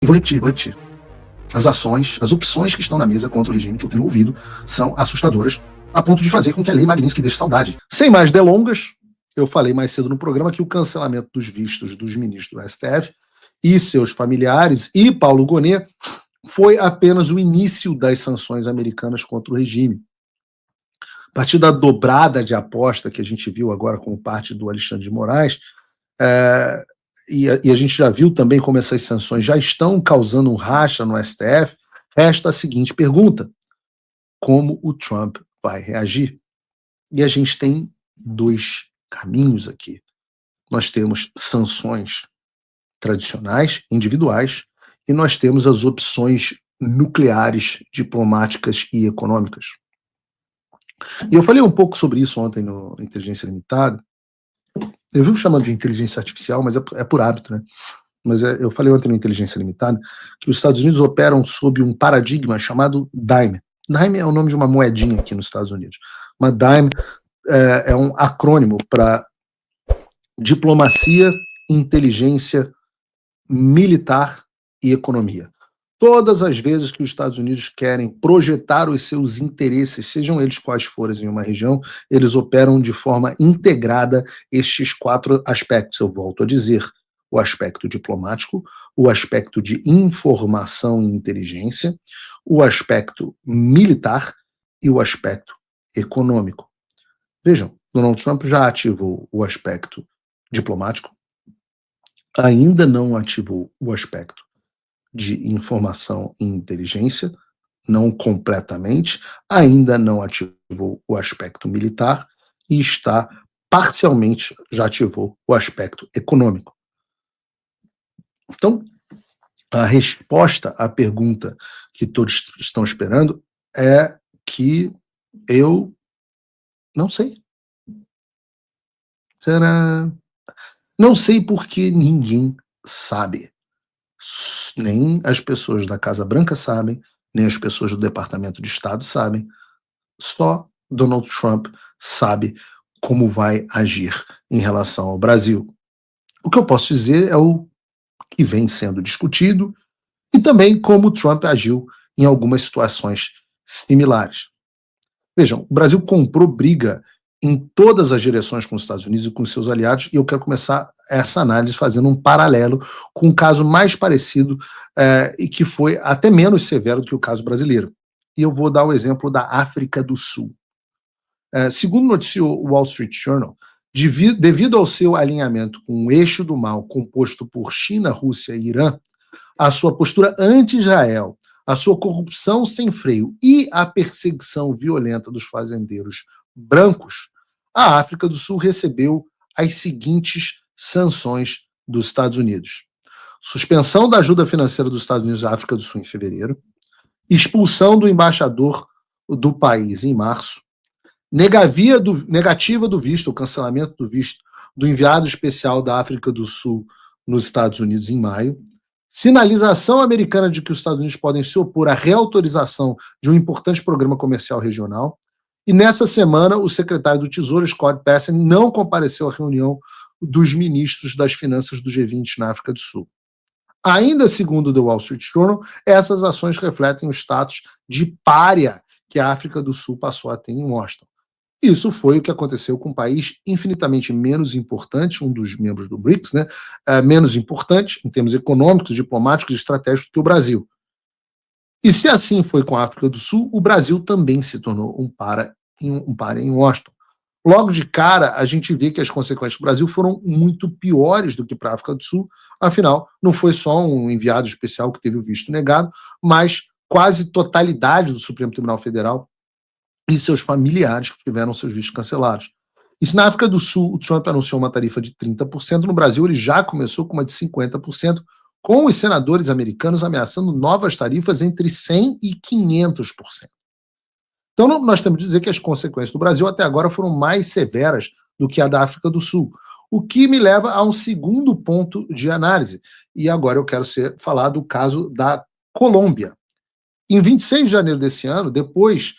vou repetir. As opções que estão na mesa contra o regime que eu tenho ouvido são assustadoras, a ponto de fazer com que a lei Magnitsky deixe saudade. Sem mais delongas, eu falei mais cedo no programa que o cancelamento dos vistos dos ministros do STF e seus familiares e Paulo Gonet foi apenas o início das sanções americanas contra o regime. A partir da dobrada de aposta que a gente viu agora como parte do Alexandre de Moraes, e a gente já viu também como essas sanções já estão causando um racha no STF, resta a seguinte pergunta: como o Trump vai reagir? E a gente tem dois caminhos aqui. Nós temos sanções tradicionais, individuais, e nós temos as opções nucleares, diplomáticas e econômicas. E eu falei um pouco sobre isso ontem no Inteligência Limitada. Eu vivo chamando de inteligência artificial, mas é por hábito, né? Mas eu falei ontem no Inteligência Limitada que os Estados Unidos operam sob um paradigma chamado DIME. DIME é o nome de uma moedinha aqui nos Estados Unidos. Mas DIME é um acrônimo para diplomacia, inteligência, militar e economia. Todas as vezes que os Estados Unidos querem projetar os seus interesses, sejam eles quais forem em uma região, eles operam de forma integrada estes 4 aspectos. Eu volto a dizer: o aspecto diplomático, o aspecto de informação e inteligência, o aspecto militar e o aspecto econômico. Vejam, Donald Trump já ativou o aspecto diplomático, ainda não ativou o aspecto de informação e inteligência, não completamente, ainda não ativou o aspecto militar e está parcialmente, já ativou o aspecto econômico. Então, a resposta à pergunta que todos estão esperando é que eu não sei. Tcharam! Não sei porque ninguém sabe. Nem as pessoas da Casa Branca sabem, nem as pessoas do Departamento de Estado sabem. Só Donald Trump sabe como vai agir em relação ao Brasil. O que eu posso dizer é o que vem sendo discutido e também como Trump agiu em algumas situações similares. Vejam, o Brasil comprou briga em todas as direções com os Estados Unidos e com seus aliados, e eu quero começar essa análise fazendo um paralelo com um caso mais parecido e que foi até menos severo do que o caso brasileiro. E eu vou dar o exemplo da África do Sul. Segundo noticiou o Wall Street Journal, devido ao seu alinhamento com o eixo do mal composto por China, Rússia e Irã, a sua postura anti-Israel, a sua corrupção sem freio e a perseguição violenta dos fazendeiros brancos, a África do Sul recebeu as seguintes sanções dos Estados Unidos: suspensão da ajuda financeira dos Estados Unidos à África do Sul em fevereiro, expulsão do embaixador do país em março, negativa do visto, o cancelamento do visto do enviado especial da África do Sul nos Estados Unidos em maio, sinalização americana de que os Estados Unidos podem se opor à reautorização de um importante programa comercial regional. E nessa semana, o secretário do Tesouro, Scott Bessent, não compareceu à reunião dos ministros das finanças do G20 na África do Sul. Ainda segundo o The Wall Street Journal, essas ações refletem o status de pária que a África do Sul passou a ter em Washington. Isso foi o que aconteceu com um país infinitamente menos importante, um dos membros do BRICS, né, menos importante em termos econômicos, diplomáticos e estratégicos que o Brasil. E se assim foi com a África do Sul, o Brasil também se tornou um pária em Washington. Logo de cara, a gente vê que as consequências do Brasil foram muito piores do que para a África do Sul. Afinal, não foi só um enviado especial que teve o visto negado, mas quase totalidade do Supremo Tribunal Federal e seus familiares que tiveram seus vistos cancelados. E se na África do Sul o Trump anunciou uma tarifa de 30%, no Brasil ele já começou com uma de 50%, com os senadores americanos ameaçando novas tarifas entre 100% e 500%. Então nós temos que dizer que as consequências do Brasil até agora foram mais severas do que a da África do Sul, o que me leva a um segundo ponto de análise. E agora eu quero falar do caso da Colômbia. Em 26 de janeiro desse ano, depois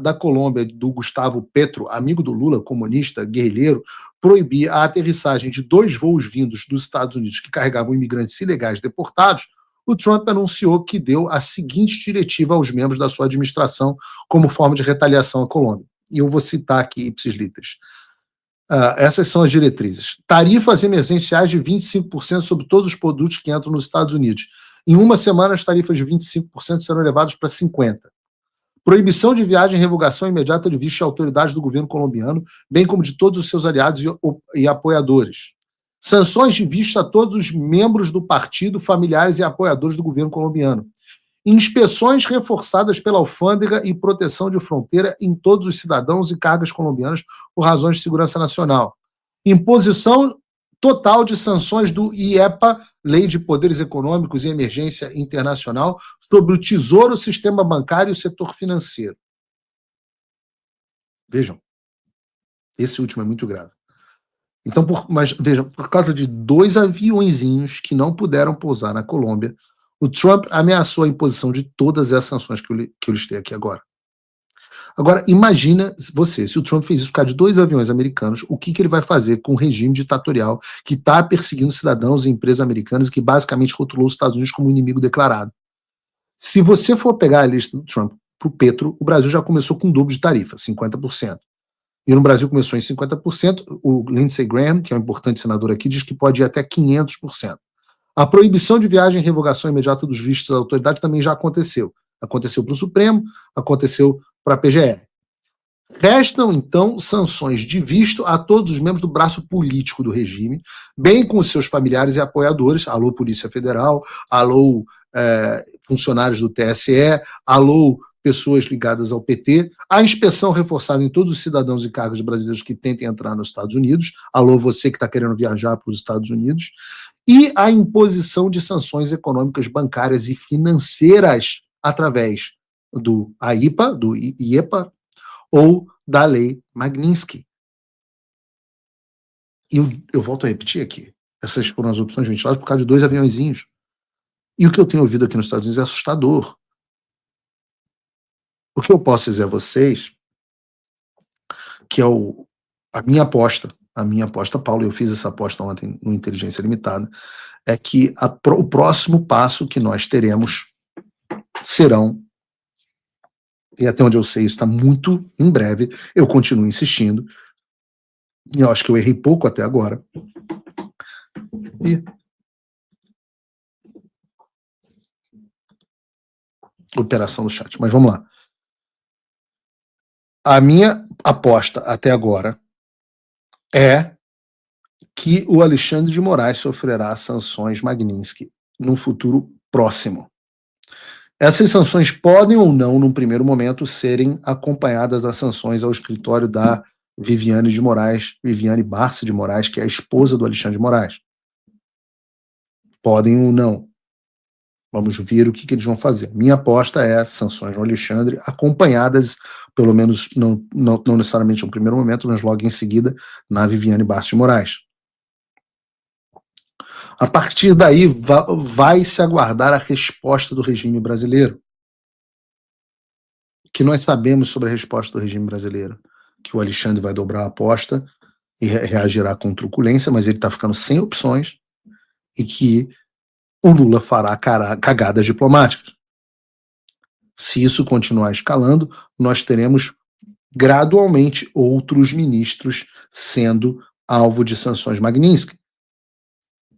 da Colômbia, do Gustavo Petro, amigo do Lula, comunista, guerrilheiro, proibir a aterrissagem de 2 voos vindos dos Estados Unidos que carregavam imigrantes ilegais deportados, o Trump anunciou que deu a seguinte diretiva aos membros da sua administração como forma de retaliação à Colômbia. E eu vou citar aqui ipsis literis. Essas são as diretrizes. Tarifas emergenciais de 25% sobre todos os produtos que entram nos Estados Unidos. Em uma semana, as tarifas de 25% serão elevadas para 50%. Proibição de viagem e revogação imediata de visto de autoridades do governo colombiano, bem como de todos os seus aliados e apoiadores. Sanções de visto a todos os membros do partido, familiares e apoiadores do governo colombiano. Inspeções reforçadas pela alfândega e proteção de fronteira em todos os cidadãos e cargas colombianas por razões de segurança nacional. Imposição total de sanções do IEPA, Lei de Poderes Econômicos e Emergência Internacional, sobre o Tesouro, o sistema bancário e o setor financeiro. Vejam, esse último é muito grave. Então, mas vejam, por causa de 2 aviõezinhos que não puderam pousar na Colômbia, o Trump ameaçou a imposição de todas as sanções que eu listei aqui agora. Agora, imagina você, se o Trump fez isso por causa de 2 aviões americanos, o que ele vai fazer com o regime ditatorial que está perseguindo cidadãos e empresas americanas e que basicamente rotulou os Estados Unidos como inimigo declarado? Se você for pegar a lista do Trump para o Petro, o Brasil já começou com um dobro de tarifa, 50%. E no Brasil começou em 50%, o Lindsey Graham, que é um importante senador aqui, diz que pode ir até 500%. A proibição de viagem e revogação imediata dos vistos da autoridade também já aconteceu. Aconteceu para o Supremo, aconteceu para a PGR. Restam, então, sanções de visto a todos os membros do braço político do regime, bem com os seus familiares e apoiadores, alô Polícia Federal, alô funcionários do TSE, alô pessoas ligadas ao PT, a inspeção reforçada em todos os cidadãos e cargos brasileiros que tentem entrar nos Estados Unidos, alô você que está querendo viajar para os Estados Unidos, e a imposição de sanções econômicas, bancárias e financeiras através do AIPA, do IEPA, ou da Lei Magnitsky. E eu volto a repetir aqui, essas foram as opções ventiladas por causa de 2 aviõezinhos. E o que eu tenho ouvido aqui nos Estados Unidos é assustador. O que eu posso dizer a vocês, que é a minha aposta, Paulo, eu fiz essa aposta ontem no Inteligência Limitada, é que o próximo passo que nós teremos serão, e até onde eu sei isso está muito em breve, eu continuo insistindo, e eu acho que eu errei pouco até agora, e operação do chat, mas vamos lá. A minha aposta até agora é que o Alexandre de Moraes sofrerá sanções Magnitsky no futuro próximo. Essas sanções podem ou não, num primeiro momento, serem acompanhadas das sanções ao escritório da Viviane Barça de Moraes, que é a esposa do Alexandre de Moraes. Podem ou não. Vamos ver o que eles vão fazer. Minha aposta é sanções no Alexandre, acompanhadas, pelo menos não necessariamente no primeiro momento, mas logo em seguida, na Viviane Barça de Moraes. A partir daí, vai se aguardar a resposta do regime brasileiro. O que nós sabemos sobre a resposta do regime brasileiro? Que o Alexandre vai dobrar a aposta e reagirá com truculência, mas ele está ficando sem opções, e que o Lula fará cagadas diplomáticas. Se isso continuar escalando, nós teremos gradualmente outros ministros sendo alvo de sanções Magnitsky.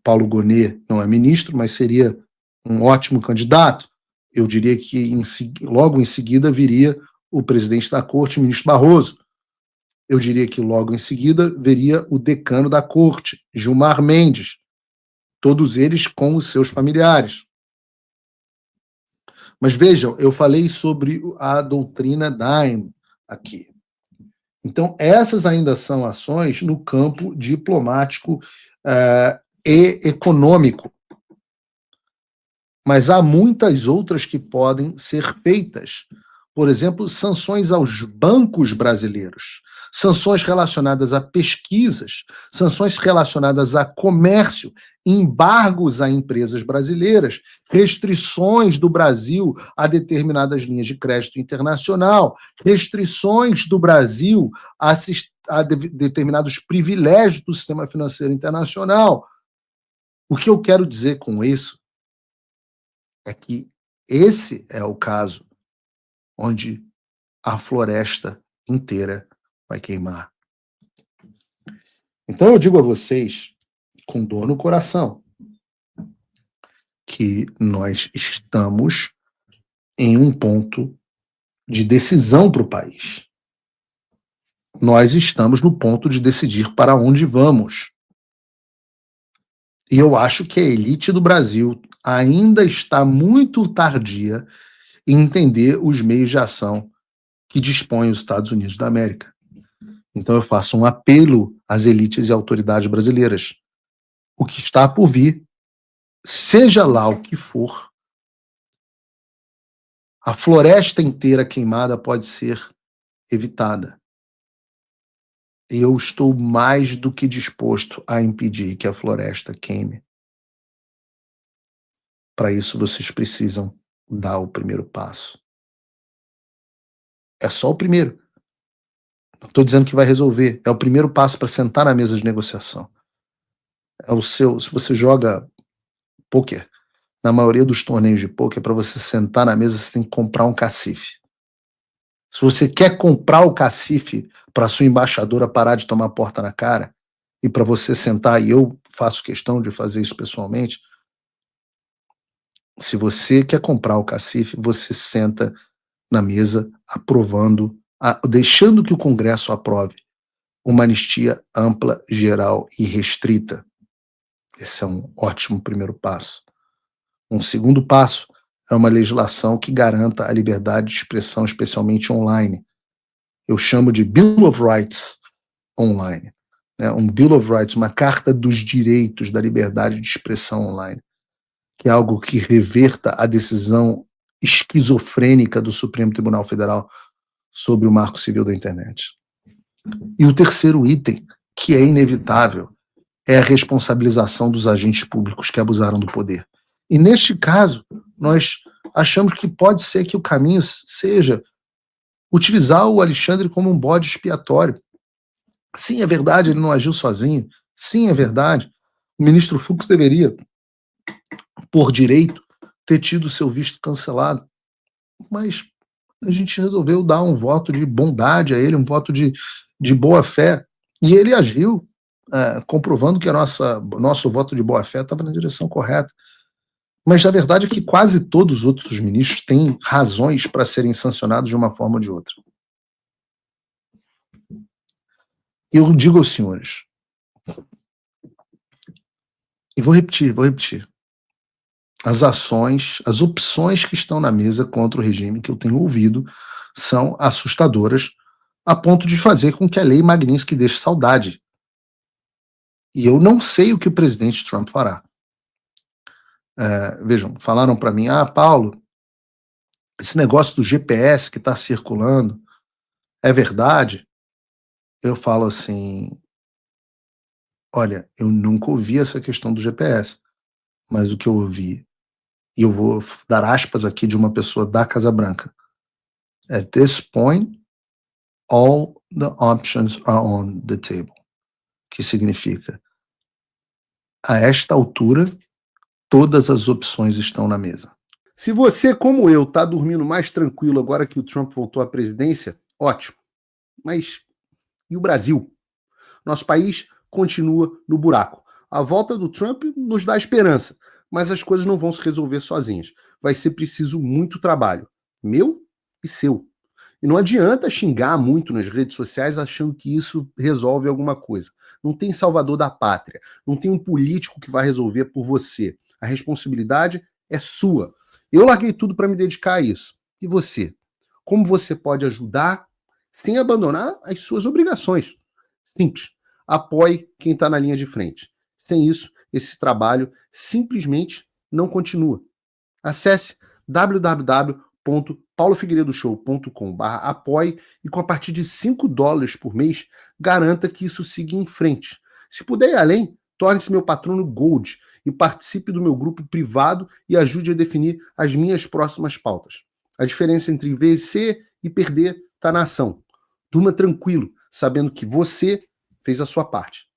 Paulo Gonet não é ministro, mas seria um ótimo candidato. Eu diria que logo em seguida viria o presidente da corte, o ministro Barroso. Eu diria que logo em seguida viria o decano da corte, Gilmar Mendes. Todos eles com os seus familiares. Mas vejam, eu falei sobre a doutrina Daim aqui. Então, essas ainda são ações no campo diplomático e econômico. Mas há muitas outras que podem ser feitas. Por exemplo, sanções aos bancos brasileiros, sanções relacionadas a pesquisas, sanções relacionadas a comércio, embargos a empresas brasileiras, restrições do Brasil a determinadas linhas de crédito internacional, restrições do Brasil a determinados privilégios do sistema financeiro internacional. O que eu quero dizer com isso é que esse é o caso onde a floresta inteira vai queimar. Então eu digo a vocês, com dor no coração, que nós estamos em um ponto de decisão para o país. Nós estamos no ponto de decidir para onde vamos. E eu acho que a elite do Brasil ainda está muito tardia em entender os meios de ação que dispõem os Estados Unidos da América. Então eu faço um apelo às elites e autoridades brasileiras. O que está por vir, seja lá o que for, a floresta inteira queimada pode ser evitada. E eu estou mais do que disposto a impedir que a floresta queime. Para isso, vocês precisam dar o primeiro passo. É só o primeiro. Não estou dizendo que vai resolver. É o primeiro passo para sentar na mesa de negociação. É o seu. Se você joga pôquer, na maioria dos torneios de pôquer, para você sentar na mesa, você tem que comprar um cacife. Se você quer comprar o cacife para sua embaixadora parar de tomar porta na cara, e para você sentar, e eu faço questão de fazer isso pessoalmente, se você quer comprar o cacife, você senta na mesa aprovando, deixando que o Congresso aprove uma anistia ampla, geral e restrita. Esse é um ótimo primeiro passo. Um segundo passo é uma legislação que garanta a liberdade de expressão, especialmente online. Eu chamo de Bill of Rights online. Um Bill of Rights, uma carta dos direitos da liberdade de expressão online, que é algo que reverta a decisão esquizofrênica do Supremo Tribunal Federal sobre o Marco Civil da Internet. E o terceiro item, que é inevitável, é a responsabilização dos agentes públicos que abusaram do poder. E neste caso, nós achamos que pode ser que o caminho seja utilizar o Alexandre como um bode expiatório. Sim, é verdade, ele não agiu sozinho. Sim, é verdade. O ministro Fux deveria, por direito, ter tido seu visto cancelado. Mas a gente resolveu dar um voto de bondade a ele, um voto de boa fé. E ele agiu, comprovando que nosso voto de boa fé estava na direção correta. Mas a verdade é que quase todos os outros ministros têm razões para serem sancionados de uma forma ou de outra. Eu digo aos senhores, e vou repetir, as ações, as opções que estão na mesa contra o regime que eu tenho ouvido são assustadoras, a ponto de fazer com que a lei Magnitsky deixe saudade. E eu não sei o que o presidente Trump fará. Vejam, falaram para mim, Paulo, esse negócio do GPS que está circulando é verdade? Eu falo assim, olha, eu nunca ouvi essa questão do GPS, mas o que eu ouvi, e eu vou dar aspas aqui de uma pessoa da Casa Branca, at this point, all the options are on the table, que significa, a esta altura, todas as opções estão na mesa. Se você, como eu, está dormindo mais tranquilo agora que o Trump voltou à presidência, ótimo. Mas e o Brasil? Nosso país continua no buraco. A volta do Trump nos dá esperança, mas as coisas não vão se resolver sozinhas. Vai ser preciso muito trabalho, meu e seu. E não adianta xingar muito nas redes sociais achando que isso resolve alguma coisa. Não tem salvador da pátria. Não tem um político que vai resolver por você. A responsabilidade é sua. Eu larguei tudo para me dedicar a isso. E você? Como você pode ajudar sem abandonar as suas obrigações? Simples. Apoie quem está na linha de frente. Sem isso, esse trabalho simplesmente não continua. Acesse www.paulofigueiredoshow.com/apoie e com a partir de $5 por mês, garanta que isso siga em frente. Se puder ir além, torne-se meu patrono Gold e participe do meu grupo privado e ajude a definir as minhas próximas pautas. A diferença entre vencer e perder está na ação. Durma tranquilo, sabendo que você fez a sua parte.